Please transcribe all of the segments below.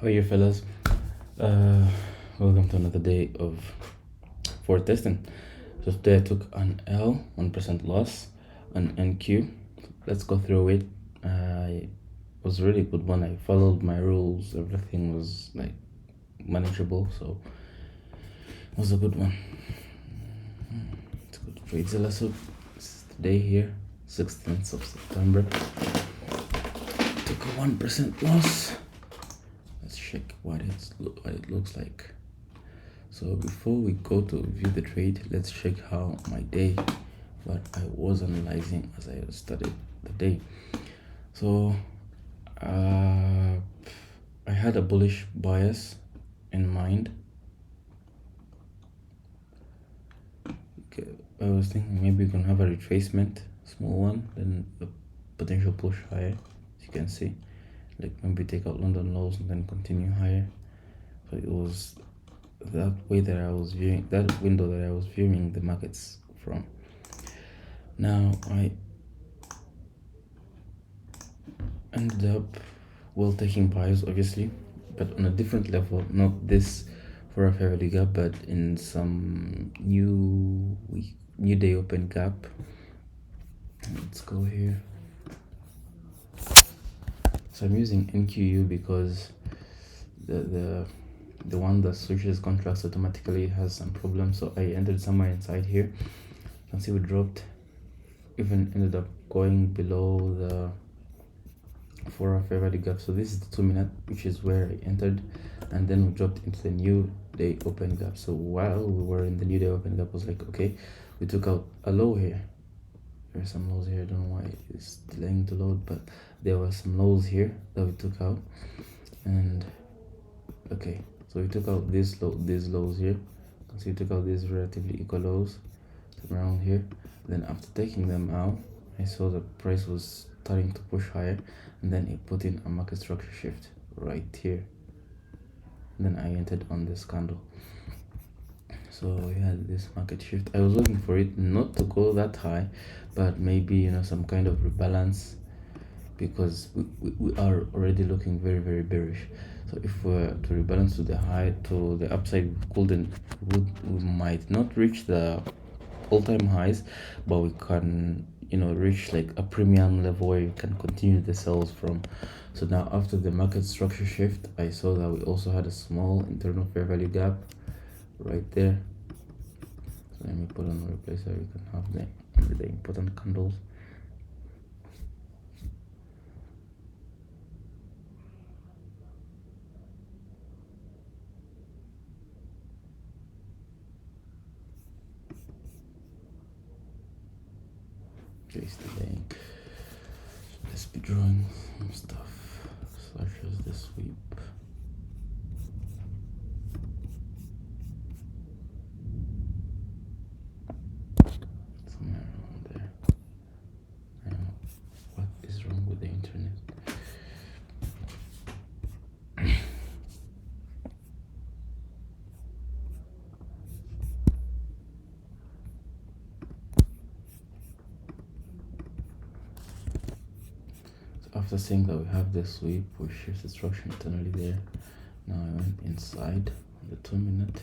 How are you, fellas? Uh, Welcome to another day of for testing. So today I took an L, 1% loss, an NQ. Let's go through it. It was a really good one. I followed my rules. Everything was like manageable, so it was a good one. It's good trades. So it's today here, 16th of September. Took a 1% loss. Let's check what it looks like. So before we go to view the trade, let's check how my day, what I was analyzing as I studied the day. So I had a bullish bias in mind. Okay, I was thinking maybe we can have a retracement, small one, then a potential push higher, as you can see. Like maybe take out London lows and then continue higher. So it was that way that I was viewing, that window that I was viewing the markets from. Now I ended up taking buys, obviously, but on a different level, not this for a fair value gap, but in some new day open gap. Let's go here. So I'm using NQU because the one that switches contracts automatically has some problems, so I entered somewhere inside here. You can see we dropped, even ended up going below the for a fair value gap. So this is the 2-minute, which is where I entered, and then we dropped into the new day open gap. So while we were in the new day open gap, I was like, okay, we took out a low here. There are some lows here. I don't know why it's delaying to load, but there were some lows here that we took out. And okay, so we took out these lows here. So we took out these relatively equal lows around here. Then after taking them out, I saw the price was starting to push higher, and then it put in a market structure shift right here. And then I entered on this candle. So we had this market shift. I was looking for it not to go that high, but maybe some kind of rebalance, because we are already looking very, very bearish. So if we were to rebalance to the high, to the upside, we might not reach the all-time highs, but we can reach like a premium level where you can continue the sells from. So now after the market structure shift, I saw that we also had a small internal fair value gap right there. So let me put on a replacer. You can have the important candles. Okay, delaying. Let's be drawing some stuff such as the sweep. Somewhere around there. I don't know what is wrong with the internet. After seeing that we have the sweep, we shift the structure internally there. Now I went inside on the 2-minute.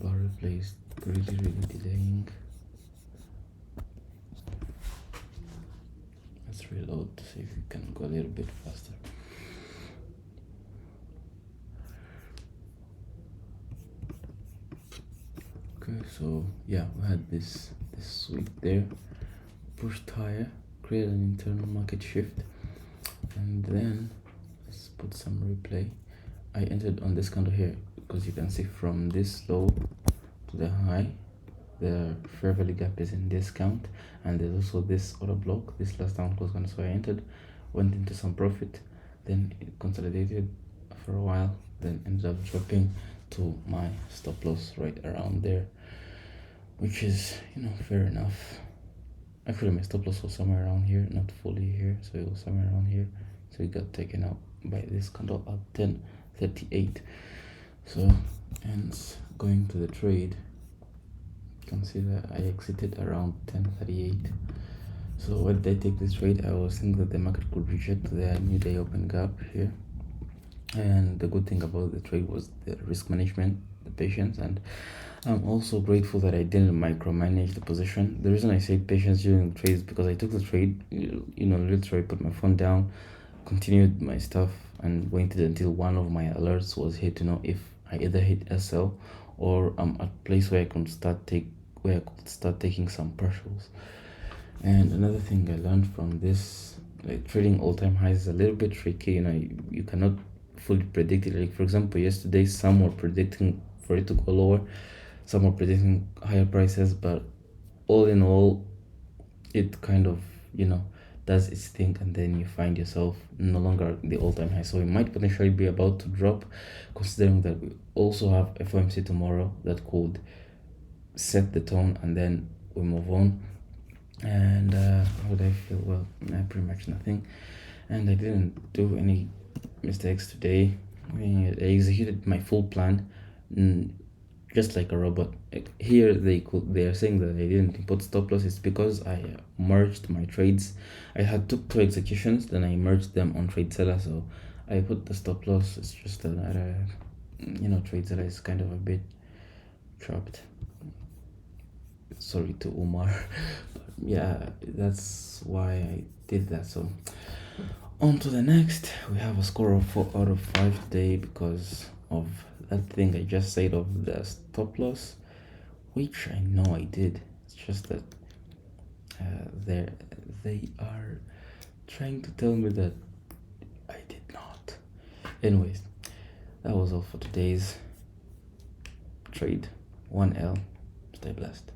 Bar replaced, really delaying. Let's reload to see if we can go a little bit faster. Okay, so yeah, we had this sweep there, pushed higher, create an internal market shift, and then let's put some replay. I entered on this candle here because you can see from this low to the high, the fair value gap is in discount, and there's also this other block, this last down close candle. So I entered, went into some profit, then it consolidated for a while, then ended up dropping to my stop loss right around there, which is fair enough. Actually, my stop loss was somewhere around here, not fully here, so it was somewhere around here. So it got taken out by this candle at 10:38. So hence going to the trade, you can see that I exited around 10:38. So when did I take this trade? I was thinking that the market could reject the new day open gap here, And the good thing about the trade was the risk management, the patience, and I'm also grateful that I didn't micromanage the position. The reason I said patience during the trade is because I took the trade, literally put my phone down, continued my stuff, and waited until one of my alerts was hit to know if I either hit SL or I'm at a place where I could start taking some partials. And another thing I learned from this, like trading all-time highs is a little bit tricky. You cannot fully predict it. Like for example, yesterday some were predicting for it to go lower, some were predicting higher prices, but all in all, it kind of does its thing, and then you find yourself no longer at the all-time high. So it might potentially be about to drop, considering that we also have FOMC tomorrow that could set the tone, and then we move on. And how would I feel? Well, pretty much nothing. And I didn't do any mistakes today. I executed my full plan, just like a robot. Here they are saying that I didn't put stop loss. It's because I merged my trades. I had took two executions, then I merged them on TradeZilla. So I put the stop loss. It's just that TradeZilla is kind of a bit trapped. Sorry to Umar, but yeah, that's why I did that. So on to the next. We have a score of 4 out of 5 today because of that thing I just said of the stop loss, which I know I did. It's just that they are trying to tell me that I did not. Anyways, that was all for today's trade. 1L. Stay blessed.